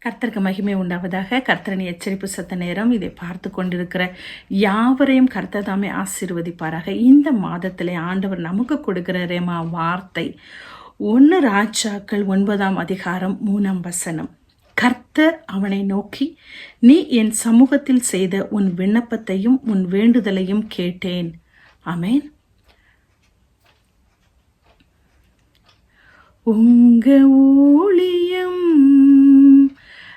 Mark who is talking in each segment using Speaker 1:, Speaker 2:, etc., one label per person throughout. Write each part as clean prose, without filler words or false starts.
Speaker 1: கர்த்தருக்கு மகிமை உண்டாவதாக. கர்த்தரின் எச்சரிப்பு சத்த நேரம். இதை பார்த்து கொண்டிருக்கிற யாவரையும் கர்த்தர் தாமே ஆசீர்வதிப்பாராக. இந்த மாதத்திலே ஆண்டவர் நமக்கு கொடுக்கிற ரேமா வார்த்தை 1 ராஜாக்கள் 9ஆம் அதிகாரம் 3ஆம் வசனம். கர்த்தர் அவனை நோக்கி, நீ என் சமூகத்தில் செய்த உன் விண்ணப்பத்தையும் உன் வேண்டுதலையும் கேட்டேன். ஆமென். உங்க ஊழியம்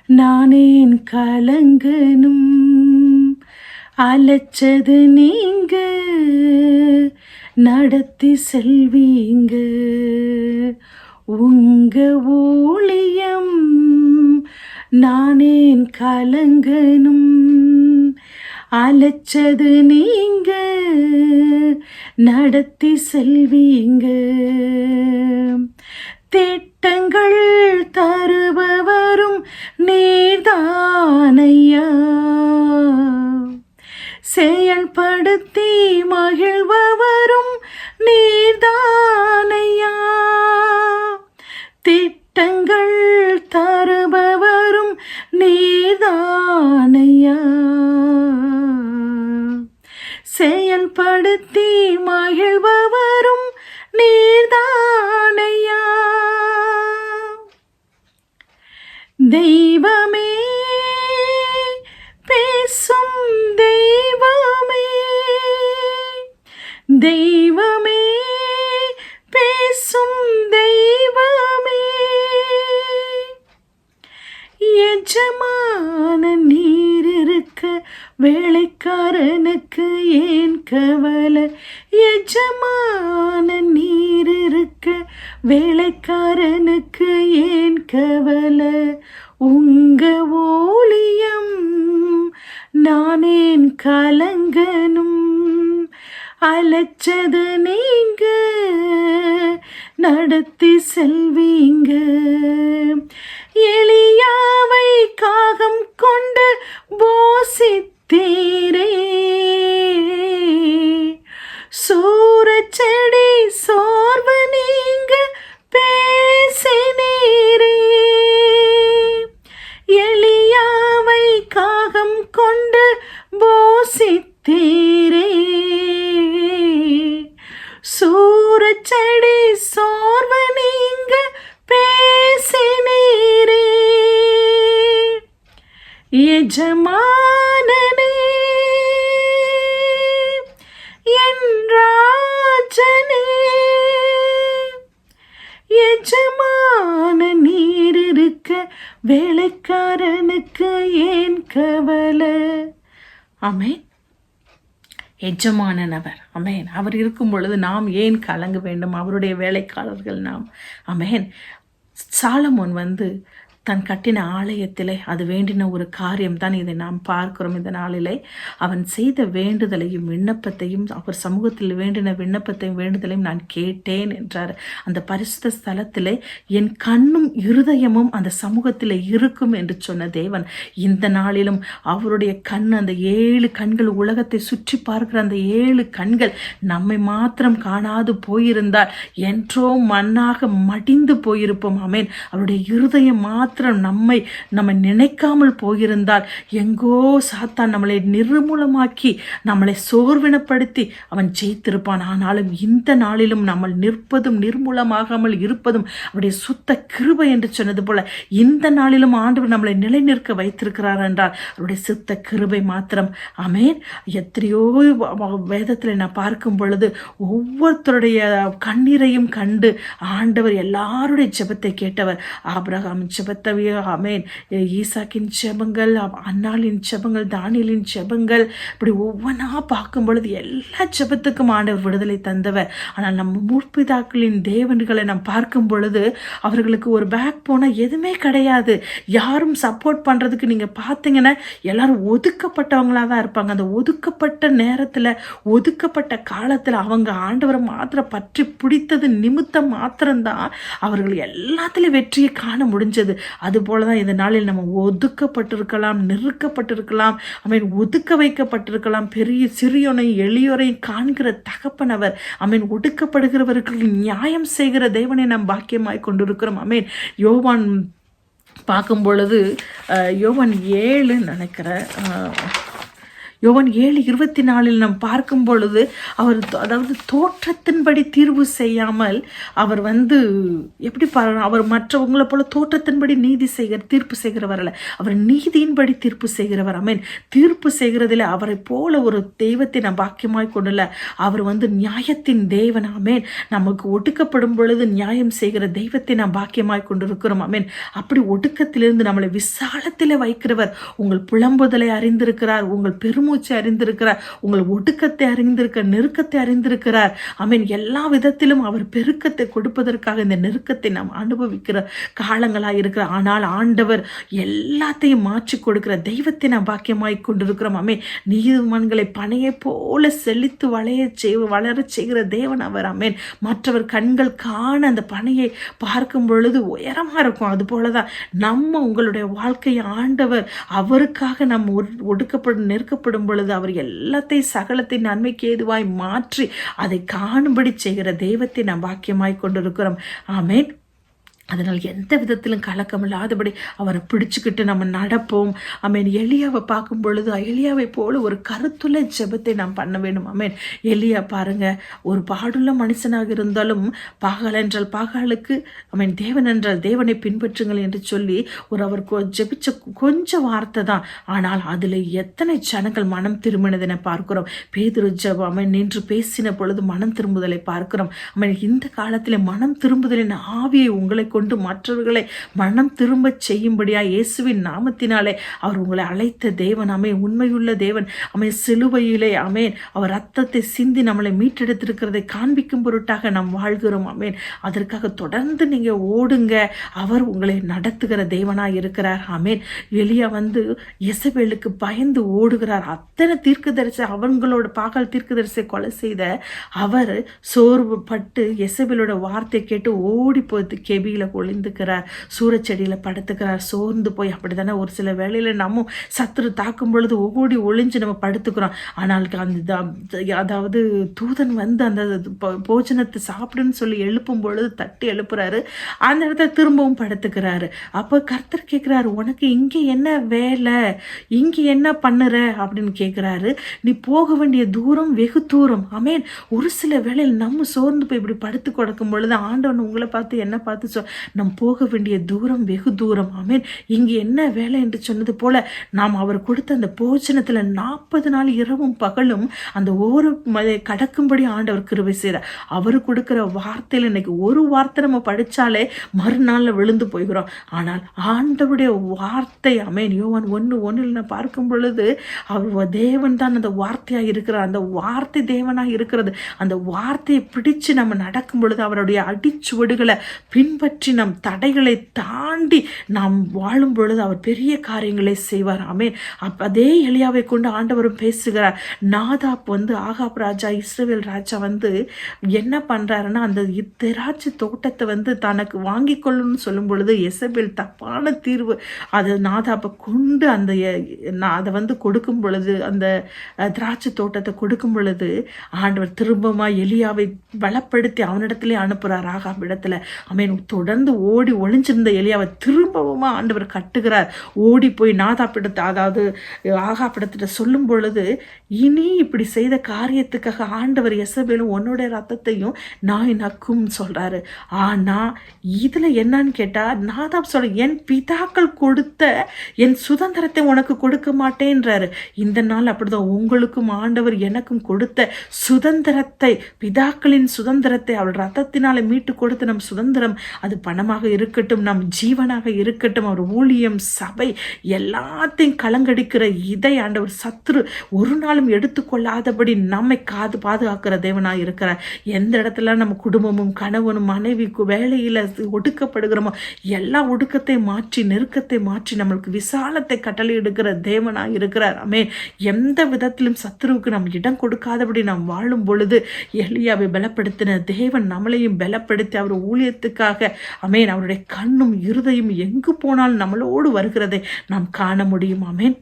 Speaker 1: நானேன் கலங்கனும், அலைச்சது நீங்க நடத்தி செல்வீங்க. உங்க ஊழியம் நானேன் கலங்கனும், அலைச்சது நீங்க நடத்தி செல்வீங்க. திட்டங்கள் தருபவரும் நீதானையா, செயல்படுத்தி மகிழ்பவரும் நீதானையா. திட்டங்கள் தருபவரும் நீதானையா, செயல்படுத்தி மகிழ்பவரும் நீதானையா. தெய்வமே பேசும் தெய்வமே, தெய்வமே பேசும் தெய்வமே. எஜமான நீர் இருக்க வேலைக்காரனுக்கு ஏன் கவலை? எஜமான நீர் இருக்க வேலைக்காரனுக்கு ஏன் கவலை? உங்க ஊழியம் நானேன் கலங்கனும், அலைச்சது நீங்க நடத்தி செல்வீங்க. எலியாவை காகம் கொண்டு போசித்தீரே, சூரச்செடி சோர்வு நீங்க பேசினீரே. எலியாவை காகம் கொண்டு போசித்தீரே, சூரச்செடி சோர்வு நீங்க பேசினீரே. எஜமானனே என் ராஜனே, எஜமான நீர் இருக்க வேலைக்காரனுக்கு ஏன் கவலை? ஆமென். எஜமானன் அவர். ஆமென். அவர் இருக்கும் பொழுது நாம் ஏன் கலங்க வேண்டும்? அவருடைய வேலைக்காரர்கள் நாம். ஆமென். சாலமோன் தன் கட்டின ஆலயத்திலே அது வேண்டின ஒரு காரியம்தான் இதை நாம் பார்க்கிறோம். இந்த நாளிலே அவன் செய்த வேண்டுதலையும் விண்ணப்பத்தையும், அவர் சமூகத்தில் வேண்டின விண்ணப்பத்தையும் வேண்டுதலையும் நான் கேட்டேன் என்றார். அந்த பரிசுத்த ஸ்தலத்திலே என் கண்ணும் இருதயமும் அந்த சமூகத்தில் இருக்கும் என்று சொன்ன தேவன் இந்த நாளிலும் அவருடைய கண், அந்த 7 கண்கள், உலகத்தை சுற்றி பார்க்கிற அந்த 7 கண்கள் நம்மை மாத்திரம் காணாது போயிருந்தால் என்றோ மண்ணாக மடிந்து போயிருப்போம். ஆமென். அவருடைய இருதயம் மாத்திரம் நம்மை நினைக்காமல் போயிருந்தால் எங்கோ சாத்தான் நம்மளை நிர்மூலமாக்கி நம்மளை சோர்வினப்படுத்தி அவன் ஜெயித்திருப்பான். ஆனாலும் இந்த நாளிலும் நம்ம நிற்பதும் நிர்மூலமாகாமல் இருப்பதும் அவருடைய சுத்த கிருபை என்று சொன்னது போல இந்த நாளிலும் ஆண்டவர் நம்மளை நிலை நிற்க வைத்திருக்கிறார் என்றால் அவருடைய சுத்த கிருபை மாத்திரம். ஆமென். எத்தனையோ வேதத்தில் நான் பார்க்கும் பொழுது ஒவ்வொருத்தருடைய கண்ணீரையும் கண்டு ஆண்டவர் எல்லாருடைய ஜெபத்தை கேட்டவர். ஆபிரகாம் ஜெபத்தை, ஆமென், ஈசாக்கின் ஜெபங்கள், அன்னாளின் ஜெபங்கள், தானியலின் ஜெபங்கள், இப்படி ஒவ்வொன்றா பார்க்கும் பொழுது எல்லா ஜெபத்துக்கும் ஆண்டவர் விடுதலை தந்தவர். ஆனால் நம்ம முற்பிதாக்களின் தேவன்களை நாம் பார்க்கும் பொழுது அவர்களுக்கு ஒரு பேக் போனால் எதுவுமே கிடையாது. யாரும் சப்போர்ட் பண்ணுறதுக்கு நீங்கள் பார்த்தீங்கன்னா எல்லாரும் ஒதுக்கப்பட்டவங்களாக தான் இருப்பாங்க. அந்த ஒதுக்கப்பட்ட நேரத்தில், ஒதுக்கப்பட்ட காலத்தில் அவங்க ஆண்டவரை மாத்திரம் பற்றி பிடித்தது நிமித்தம் மாத்திரம்தான் அவர்கள் எல்லாத்துலேயும் வெற்றியை காண முடிஞ்சது. அதுபோல தான் இந்த நாளில் நம்ம ஒதுக்கப்பட்டிருக்கலாம், நெருக்கப்பட்டிருக்கலாம், அவன் ஒதுக்க வைக்கப்பட்டிருக்கலாம். பெரிய சிறியோனை எளியோரையும் காண்கிற தகப்பன் அவர். அவன் ஒடுக்கப்படுகிறவர்களுக்கு நியாயம் செய்கிற தேவனை நாம் பாக்கியமாய் கொண்டிருக்கிறோம். ஆமென். யோவான் பார்க்கும் பொழுது யோவான் 7 நினைக்கிறேன், யோவான் 7:24 நாம் பார்க்கும் பொழுது அவர் அதாவது தோற்றத்தின்படி தீர்வு செய்யாமல் அவர் எப்படி அவர் மற்றவங்களை போல தோற்றத்தின்படி தீர்ப்பு செய்கிறவர் அல்ல, அவர் நீதியின்படி தீர்ப்பு செய்கிறவர். ஆமென். தீர்ப்பு செய்கிறதில் அவரை போல ஒரு தெய்வத்தை நாம் பாக்கியமாய் கொண்டுள்ள அவர் நியாயத்தின் தேவன். ஆமென். நமக்கு ஒடுக்கப்படும் பொழுது நியாயம் செய்கிற தெய்வத்தை நாம் பாக்கியமாய் கொண்டிருக்கிறோம். ஆமென். அப்படி ஒடுக்கத்திலிருந்து நம்மளை விசாலத்திலே வைக்கிறவர். உங்கள் புலம்புதலை அறிந்திருக்கிறார், உங்கள் பெருமூச்சை அறிந்திருக்கிறார், உங்கள் ஒடுக்கத்தை அறிந்திருக்கிறார், நெருக்கத்தை அறிந்திருக்கிறார். ஆமென். எல்லா விதத்திலும் அவர் பெருக்கத்தை கொடுப்பதற்காக இந்த நெருக்கத்தை நாம் அனுபவிக்கிற காலங்களாக இருக்கிறார். ஆனால் ஆண்டவர் எல்லாத்தையும் மாற்றி கொடுக்கிற தெய்வத்தை நாம் பாக்கியமாய் கொண்டிருக்கிறோம். ஆமென். நீதிமான்களை பனையை போல செழித்து வளர செய்கிற தேவன் அவர். ஆமென். மற்றவர் கண்கள் காண அந்த பனையை பார்க்கும் பொழுது உயரமா இருக்கும். அது போலதான் உங்களுடைய வாழ்க்கையை ஆண்டவர் அவருக்காக நம்ம ஒடுக்கப்படும் நெருக்கப்படும் பொழுது அவர் எல்லாத்தையும் சகலத்தின் நன்மைக்கு ஏதுவாய் மாற்றி அதை காணும்படி செய்கிற தெய்வத்தை நாம் பாக்கியமாய் கொண்டிருக்கிறோம். ஆமென். அதனால் எந்த விதத்திலும் கலக்கமில்லாதபடி அவரை பிடிச்சுக்கிட்டு நம்ம நடப்போம். ஆமென். எலியாவை பார்க்கும் பொழுது எலியாவை போல ஒரு கருத்துள்ள ஜெபத்தை நாம் பண்ண வேண்டும். ஆமென். எலியா பாருங்க, ஒரு பாடுள்ள மனுஷனாக இருந்தாலும் பாகால் என்றால் பாகாலுக்கு, ஆமென், தேவன் என்றால் தேவனை பின்பற்றுங்கள் என்று சொல்லி அவர் ஜெபிச்ச கொஞ்சம் வார்த்தை தான். ஆனால் அதில் எத்தனை ஜனங்கள் மனம் திரும்பினதை பார்க்கிறோம். பேதுரு ஜெபம் நின்று பேசின பொழுது மனம் திரும்புதலை பார்க்கிறோம். ஆமென். இந்த காலத்தில் மனம் திரும்புதலின் ஆவியை உங்களை கொண்டு மற்றவர்களை மனம் திரும்ப செய்யும்படியா இயேசுவின் நாமத்தினாலே அவர் உங்களை அழைத்த தேவன். ஆமென். உண்மையுள்ள தேவன். ஆமென். சிலுவையிலே ஆமென் அவர் ரத்தத்தை சிந்தி நம்மளை மீட்டெடுத்திருக்கிறதை காண்பிக்கும் பொருட்டாக நாம் வாழ்கிறோம். ஆமென். அதற்காக தொடர்ந்து நீங்க ஓடுங்க. அவர் உங்களை நடத்துகிற தேவனாய் இருக்கிறார். ஆமென். எலியா எசபேலுக்கு பயந்து ஓடுகிறார். அத்தனை தீர்க்கதரிசி அவங்களோட பாகால் தீர்க்கதரிசியை கொலை செய்த அவர் சோர்வு பட்டு எசபேலோட வார்த்தை கேட்டு ஓடி போய் கெபியில ஒளிந்துக்கிறார், சூரச்செடியில படுத்துக்கிறார், சோர்ந்து போய். அப்படித்தானே ஒரு சில வேளையில நம்ம சத்துரு தாக்கும் பொழுது ஓடி ஒளிஞ்சு நம்ம படுத்துக்கிறோம். ஆனால் அதாவது தூதன் அந்த போஜனத்தை சாப்பிடுன்னு சொல்லி எழுப்பும் பொழுது தட்டி எழுப்புறாரு. அந்த இடத்துல திரும்பவும் படுத்துக்கிறாரு. அப்ப கர்த்தர் கேட்கிறாரு, உனக்கு இங்க என்ன வேலை, இங்க என்ன பண்ணுற அப்படின்னு கேட்கிறாரு. நீ போக வேண்டிய தூரம் வெகு தூரம். ஆமென். ஒரு சில வேளையில் நம்ம சோர்ந்து போய் இப்படி படுத்து கொடுக்கும் பொழுது ஆண்டவன் உங்களை பார்த்து என்ன பார்த்து நாம் போக வேண்டிய தூரம் வெகு தூரம். ஆமென். இங்கு என்ன வேலை என்று சொன்னது போல நாம் அவர் கொடுத்த அந்த போஜனத்துல 40 நாள் இரவும் பகலும் அந்த ஒரு கடக்கும்படி ஆண்டவர் கிருபை செய்கிறார். அவர் கொடுக்கிற வார்த்தையில இன்னைக்கு ஒரு வார்த்தை நம்ம படிச்சாலே மறுநாள்ல விழுந்து போய்கிறோம். ஆனால் ஆண்டவருடைய வார்த்தை, ஆமென், யோவான் 1:1 நான் பார்க்கும் பொழுது அவர் தேவன் தான் அந்த வார்த்தையா இருக்கிறார். அந்த வார்த்தை தேவனா இருக்கிறது. அந்த வார்த்தையை பிடிச்சு நம்ம நடக்கும் பொழுது அவருடைய அடிச்சுவடுகளை பின்பற்றி நம் தடைகளை தாண்டி நாம் வாழும் பொழுது அவர் பெரிய காரியங்களை செய்வார். ஆமென். அதே எலியாவை கொண்டு ஆண்டவரும் பேசுகிறார். நாதாப் ஆகாப் ராஜா, இஸ்ரவேல் ராஜா என்ன பண்றாருன்னா அந்த திராட்சை தோட்டத்தை தனக்கு வாங்கி கொள்ளணும்னு சொல்லும் பொழுது எசபேல் தப்பான தீர்வு அது நாதாப்பை கொண்டு அதை கொடுக்கும் பொழுது அந்த திராட்சை தோட்டத்தை கொடுக்கும் பொழுது ஆண்டவர் திரும்பமா எலியாவை பலப்படுத்தி அவனிடத்திலே அனுப்புறார் ஆகாப் இடத்துல. ஆமென். தொடர்ந்து ஓடி ஒளிஞ்சிருந்த எலியாவை திரும்பவும் ஆண்டவர் கட்டுகிறார். ஓடி போய் நாதாப்பிடத்தை, அதாவது ஆகாப்பிடத்திட்ட சொல்லும் பொழுது, இனி இப்படி செய்த காரியத்துக்காக ஆண்டவர் எசபேலும் உன்னோட ரத்தத்தையும் நாய் நக்கும் சொல்றாரு. ஆனா இதுல என்னன்னு கேட்டா நாதாப் சொல்ற, என் பிதாக்கள் கொடுத்த என் சுதந்திரத்தை உனக்கு கொடுக்க மாட்டேன்றாரு. இந்த நாள் அப்படிதான் உங்களுக்கும் ஆண்டவர் எனக்கும் கொடுத்த சுதந்திரத்தை, பிதாக்களின் சுதந்திரத்தை அவர் ரத்தத்தினால மீட்டு கொடுத்த நம் சுதந்திரம், அது பணமாக இருக்கட்டும், நம் ஜீவனாக இருக்கட்டும், அவர் ஊழியம், சபை, எல்லாத்தையும் கலங்கடிக்கிற இதை ஆண்டவர் சத்துரு ஒரு நாளும் எடுத்துக்கொள்ளாதபடி நம்மை பாதுகாக்கிற தேவனாக இருக்கிறார். எந்த இடத்துல நம்ம குடும்பமும் கணவனும் மனைவி வேலையில ஒடுக்கப்படுகிறோமோ எல்லா ஒடுக்கத்தை மாற்றி நெருக்கத்தை மாற்றி நம்மளுக்கு விசாலத்தை கட்டளை எடுக்கிற தேவனாக இருக்கிறார். ஆமென். எந்த விதத்திலும் சத்துருவுக்கு நாம் இடம் கொடுக்காதபடி நாம் வாழும் பொழுது எலியாவை பலப்படுத்தின தேவன் நம்மளையும் பலப்படுத்தி அவர் ஊழியத்துக்காக, ஆமென், அவருடைய கண்ணும் இருதையும் எங்கு போனாலும் நம்மளோடு வருகிறதை நாம் காண முடியும். ஆமென்.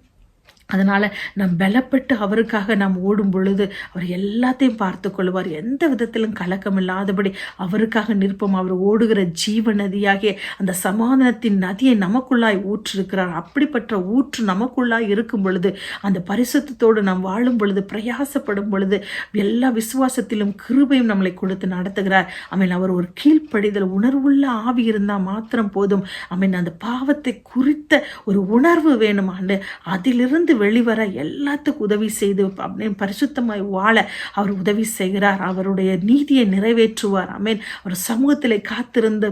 Speaker 1: அதனால் நாம் பலப்பட்டு அவருக்காக நாம் ஓடும் பொழுது அவர் எல்லாத்தையும் பார்த்து கொள்வார். எந்த விதத்திலும் கலக்கம் இல்லாதபடி அவருக்காக நிற்போம். அவர் ஓடுகிற ஜீவ நதியாகிய அந்த சமாதானத்தின் நதியை நமக்குள்ளாய் ஊற்றிருக்கிறார். அப்படிப்பட்ட ஊற்று நமக்குள்ளாய் இருக்கும் பொழுது, அந்த பரிசுத்தத்தோடு நாம் வாழும் பொழுது, பிரயாசப்படும் பொழுது, எல்லா விசுவாசத்திலும் கிருபையும் நம்மளை கொடுத்து நடத்துகிறார். அவர் ஒரு கீழ்ப்படிதல் உணர்வுள்ள ஆவி இருந்தால் மாத்திரம் போதும். அந்த பாவத்தை குறித்த ஒரு உணர்வு வேணும். அதிலிருந்து வெளிவர எல்லாத்துக்கும் உதவி செய்து பரிசுத்தமாய் வாழ அவர் உதவி செய்கிறார். அவருடைய நீதியை நிறைவேற்றுவார். அவர் சமூகத்தில் காத்திருந்து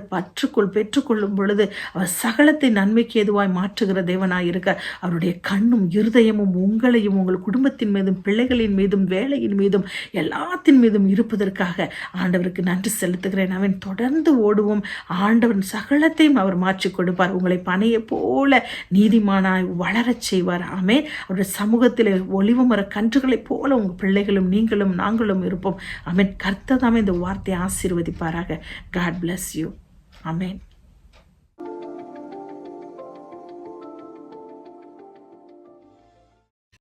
Speaker 1: பெற்றுக்கொள்ளும் பொழுது அவர் சகலத்தை நன்மைக்கு ஏதுவாய் மாற்றுகிற தேவனாய் இருக்க அவருடைய கண்ணும் இருதயமும் உங்களையும் உங்கள் குடும்பத்தின் மீதும் பிள்ளைகளின் மீதும் வேலையின் மீதும் எல்லாத்தின் மீதும் இருப்பதற்காக ஆண்டவருக்கு நன்றி செலுத்துகிறேன். தொடர்ந்து ஓடுவோம். ஆண்டவன் சகலத்தையும் அவர் மாற்றி கொடுப்பார். உங்களை பனையை போல நீதிமானாய் வளரச் செய்வார். அவருடைய சமூகத்தில் ஒளிவு மர கன்றுகளைப் போல உங்கள் பிள்ளைகளும் நீங்களும் நாங்களும் இருப்போம். கர்த்தர் தாமே இந்த வார்த்தையை ஆசீர்வதிப்பாராக. God bless you. Amen.